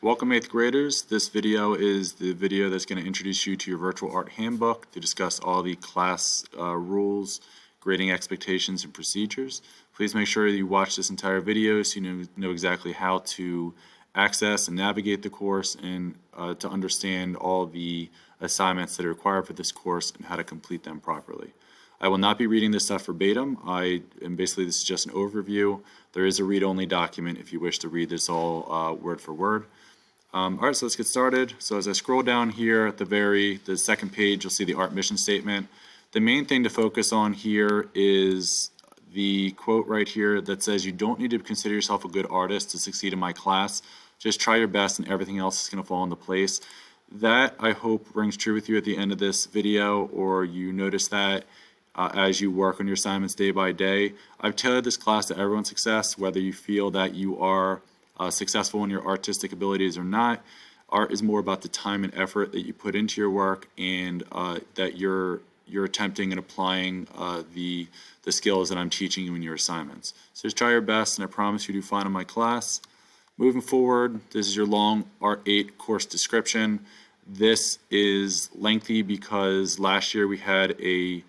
Welcome 8th graders. This video is the video that's going to introduce you to your virtual art handbook to discuss all the class rules, grading expectations, and procedures. Please make sure that you watch this entire video so you know exactly how to access and navigate the course and to understand all the assignments that are required for this course and how to complete them properly. I will not be reading this stuff verbatim. Basically this is just an overview. There is a read-only document if you wish to read this all word for word. Alright, so let's get started. So as I scroll down here at the second page, you'll see the art mission statement. The main thing to focus on here is the quote right here that says, "You don't need to consider yourself a good artist to succeed in my class. Just try your best and everything else is going to fall into place." That, I hope, rings true with you at the end of this video, or you notice that as you work on your assignments day by day. I've tailored this class to everyone's success, whether you feel that you are successful in your artistic abilities or not. Art is more about the time and effort that you put into your work, and that you're attempting and applying the skills that I'm teaching you in your assignments. So just try your best, and I promise you do fine in my class. Moving forward, this is your long Art 8 course description. This is lengthy because last year we had a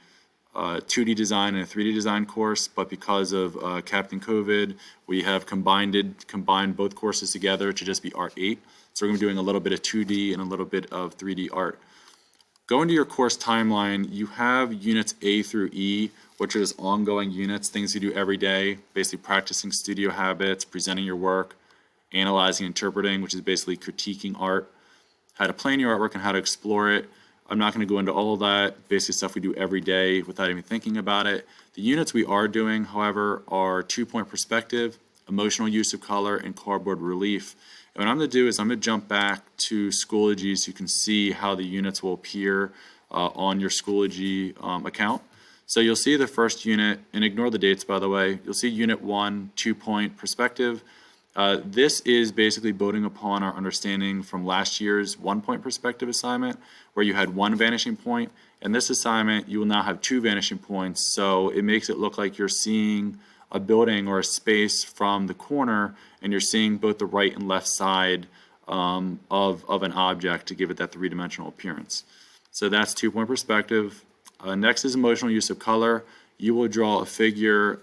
2D design and a 3D design course, but because of Captain COVID, we have combined both courses together to just be Art 8. So we're going to be doing a little bit of 2D and a little bit of 3D art. Going to your course timeline, you have units A through E, which are just ongoing units, things you do every day, basically practicing studio habits, presenting your work, analyzing, interpreting, which is basically critiquing art, how to plan your artwork and how to explore it. I'm not going to go into all of that, basically stuff we do every day without even thinking about it. The units we are doing, however, are 2-point perspective, emotional use of color, and cardboard relief. And what I'm going to do is I'm going to jump back to Schoology so you can see how the units will appear on your Schoology account. So you'll see the first unit, and ignore the dates by the way, you'll see Unit 1, 2-point perspective. This is basically building upon our understanding from last year's 1-point perspective assignment, where you had one vanishing point. In this assignment, you will now have 2 vanishing points, so it makes it look like you're seeing a building or a space from the corner, and you're seeing both the right and left side of an object to give it that 3-dimensional appearance. So that's 2-point perspective. Next is emotional use of color. You will draw a figure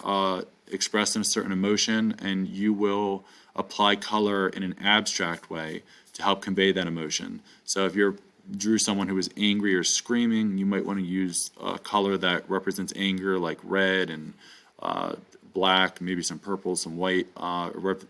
expressed in a certain emotion, and you will apply color in an abstract way to help convey that emotion. So if you drew someone who was angry or screaming, you might want to use a color that represents anger, like red and black, maybe some purple, some white.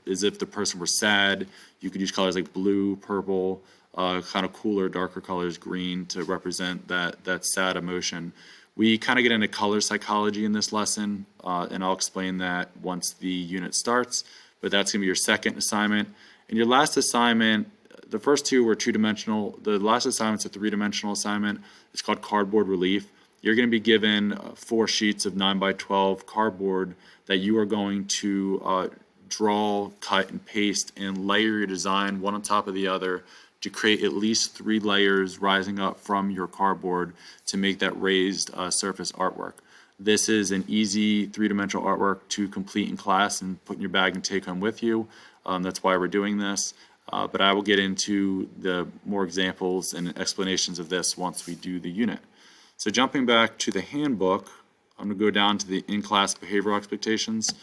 As if the person were sad, you could use colors like blue, purple, kind of cooler, darker colors, green, to represent that sad emotion. We kind of get into color psychology in this lesson, and I'll explain that once the unit starts, but that's going to be your second assignment. And your last assignment, the first two were 2-dimensional. The last assignment's a 3-dimensional assignment. It's called cardboard relief. You're going to be given 4 sheets of 9x12 cardboard that you are going to draw, cut, and paste and layer your design one on top of the other to create at least 3 layers rising up from your cardboard to make that raised surface artwork. This is an easy 3-dimensional artwork to complete in class and put in your bag and take home with you. That's why we're doing this. But I will get into the more examples and explanations of this once we do the unit. So jumping back to the handbook, I'm going to go down to the in-class behavioral expectations.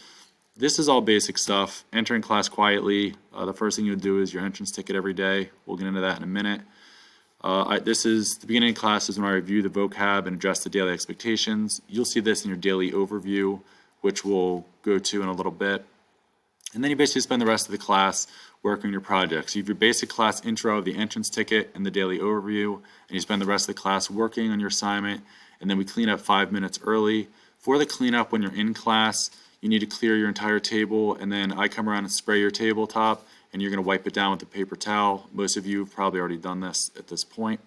This is all basic stuff. Entering class quietly. The first thing you'll do is your entrance ticket every day. We'll get into that in a minute. This is the beginning of class is when I review the vocab and address the daily expectations. You'll see this in your daily overview, which we'll go to in a little bit. And then you basically spend the rest of the class working on your projects. So you have your basic class intro, the entrance ticket, and the daily overview, and you spend the rest of the class working on your assignment, and then we clean up 5 minutes early. For the cleanup when you're in class, you need to clear your entire table, and then I come around and spray your tabletop, and you're going to wipe it down with a paper towel. Most of you have probably already done this at this point.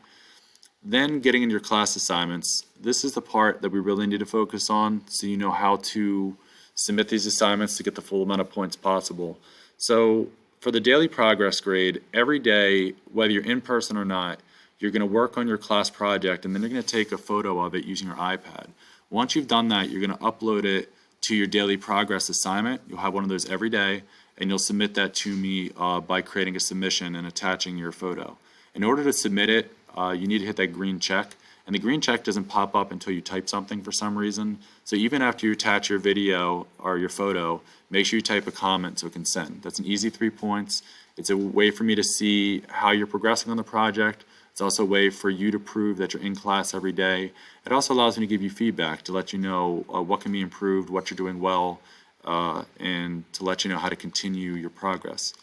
Then getting into your class assignments. This is the part that we really need to focus on so you know how to submit these assignments to get the full amount of points possible. So for the daily progress grade, every day, whether you're in person or not, you're going to work on your class project, and then you're going to take a photo of it using your iPad. Once you've done that, you're going to upload it to your daily progress assignment. You'll have one of those every day, and you'll submit that to me by creating a submission and attaching your photo. In order to submit it, you need to hit that green check, and the green check doesn't pop up until you type something for some reason. So even after you attach your video or your photo, make sure you type a comment so it can send. That's an easy 3 points. It's a way for me to see how you're progressing on the project. It's also a way for you to prove that you're in class every day. It also allows me to give you feedback to let you know what can be improved, what you're doing well, and to let you know how to continue your progress.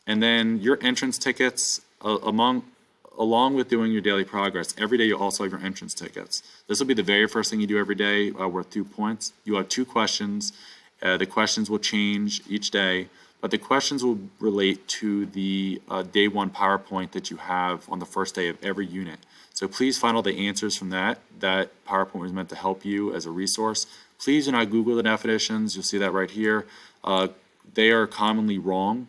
And then your entrance tickets, along with doing your daily progress, every day you also have your entrance tickets. This will be the very first thing you do every day, worth 2 points. You have 2 questions. The questions will change each day, but the questions will relate to the day 1 PowerPoint that you have on the first day of every unit. So please find all the answers from that. That PowerPoint was meant to help you as a resource. Please do not Google the definitions. You'll see that right here. They are commonly wrong.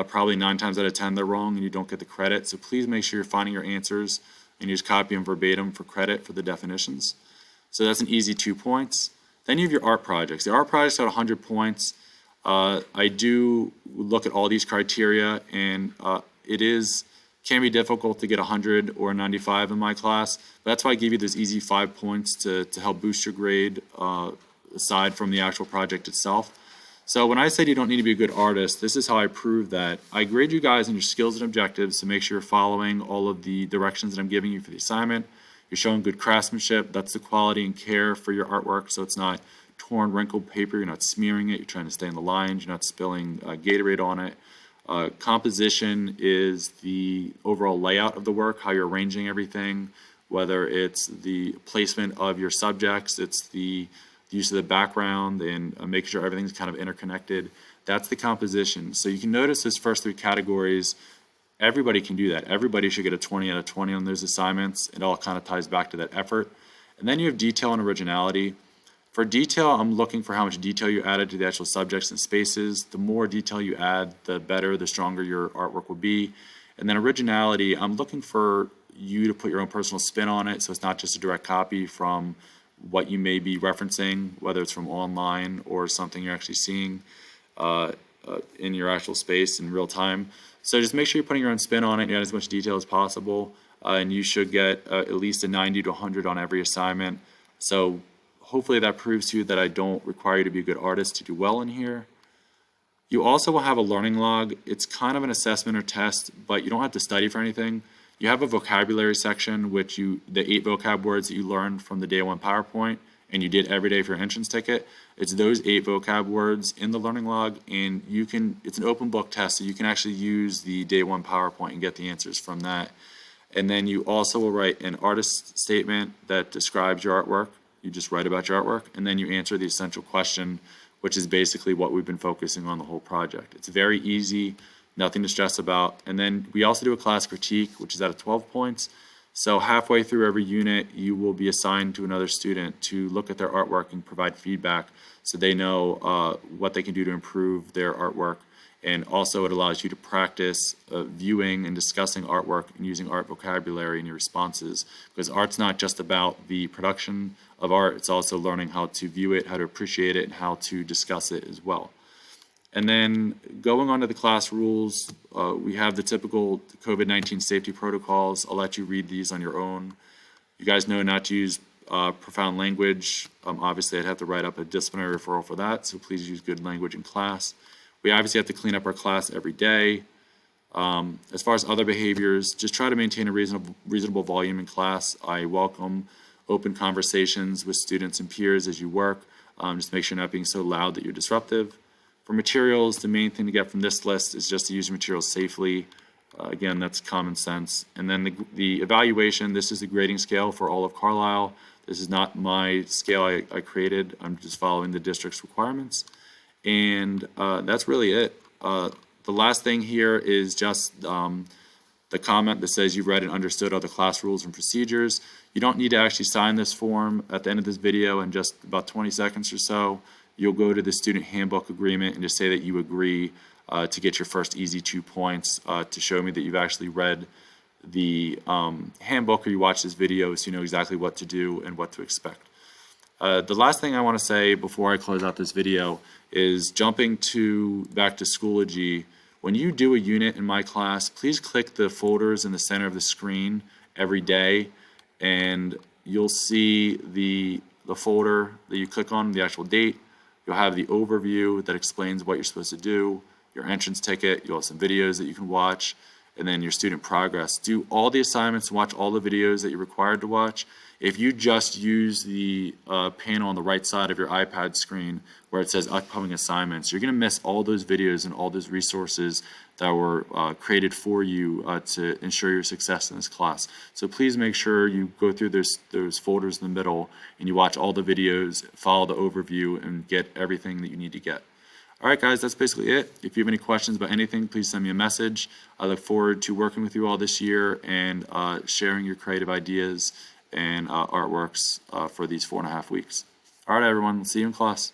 Probably 9 times out of 10 they're wrong and you don't get the credit. So please make sure you're finding your answers and you just copy them verbatim for credit for the definitions. So that's an easy 2 points. Then you have your art projects. The art projects got 100 points. I do look at all these criteria, and can be difficult to get 100 or 95 in my class. But that's why I give you those easy 5 points to help boost your grade aside from the actual project itself. So when I said you don't need to be a good artist, this is how I prove that. I grade you guys on your skills and objectives to make sure you're following all of the directions that I'm giving you for the assignment. You're showing good craftsmanship. That's the quality and care for your artwork, so it's not torn, wrinkled paper. You're not smearing it. You're trying to stay in the lines. You're not spilling Gatorade on it. Composition is the overall layout of the work, how you're arranging everything, whether it's the placement of your subjects, it's the use of the background, and making sure everything's kind of interconnected. That's the composition. So you can notice those first 3 categories. Everybody can do that. Everybody should get a 20 out of 20 on those assignments. It all kind of ties back to that effort. And then you have detail and originality. For detail, I'm looking for how much detail you added to the actual subjects and spaces. The more detail you add, the better, the stronger your artwork will be. And then originality, I'm looking for you to put your own personal spin on it, so it's not just a direct copy from what you may be referencing, whether it's from online or something you're actually seeing in your actual space in real time. So just make sure you're putting your own spin on it and add as much detail as possible, and you should get at least a 90 to 100 on every assignment. So hopefully that proves to you that I don't require you to be a good artist to do well in here. You also will have a learning log. It's kind of an assessment or test, but you don't have to study for anything. You have a vocabulary section, which the 8 vocab words that you learned from the day 1 PowerPoint and you did every day for your entrance ticket. It's those 8 vocab words in the learning log, and it's an open book test, so you can actually use the day 1 PowerPoint and get the answers from that. And then you also will write an artist statement that describes your artwork. You just write about your artwork, and then you answer the essential question, which is basically what we've been focusing on the whole project. It's very easy. Nothing to stress about. And then we also do a class critique, which is out of 12 points. So halfway through every unit, you will be assigned to another student to look at their artwork and provide feedback so they know what they can do to improve their artwork. And also it allows you to practice viewing and discussing artwork and using art vocabulary in your responses, because art's not just about the production of art, it's also learning how to view it, how to appreciate it, and how to discuss it as well. And then going on to the class rules, we have the typical COVID-19 safety protocols. I'll let you read these on your own. You guys know not to use profound language. Obviously, I'd have to write up a disciplinary referral for that, so please use good language in class. We obviously have to clean up our class every day. As far as other behaviors, just try to maintain a reasonable volume in class. I welcome open conversations with students and peers as you work. Just make sure you're not being so loud that you're disruptive. For materials, the main thing to get from this list is just to use your materials safely. Again, that's common sense. And then the evaluation, this is the grading scale for all of Carlisle. This is not my scale I created. I'm just following the district's requirements. And that's really it. The last thing here is just the comment that says you've read and understood all the class rules and procedures. You don't need to actually sign this form at the end of this video in just about 20 seconds or so. You'll go to the student handbook agreement and just say that you agree to get your first easy 2 points to show me that you've actually read the handbook or you watched this video so you know exactly what to do and what to expect. The last thing I want to say before I close out this video is jumping back to Schoology. When you do a unit in my class, please click the folders in the center of the screen every day, and you'll see the folder that you click on, the actual date. You'll have the overview that explains what you're supposed to do, your entrance ticket, you'll have some videos that you can watch, and then your student progress. Do all the assignments, watch all the videos that you're required to watch. If you just use the panel on the right side of your iPad screen where it says upcoming assignments, you're going to miss all those videos and all those resources that were created for you to ensure your success in this class. So please make sure you go through those folders in the middle and you watch all the videos, follow the overview, and get everything that you need to get. Alright guys, that's basically it. If you have any questions about anything, please send me a message. I look forward to working with you all this year and sharing your creative ideas and artworks for these 4.5 weeks. Alright everyone, see you in class.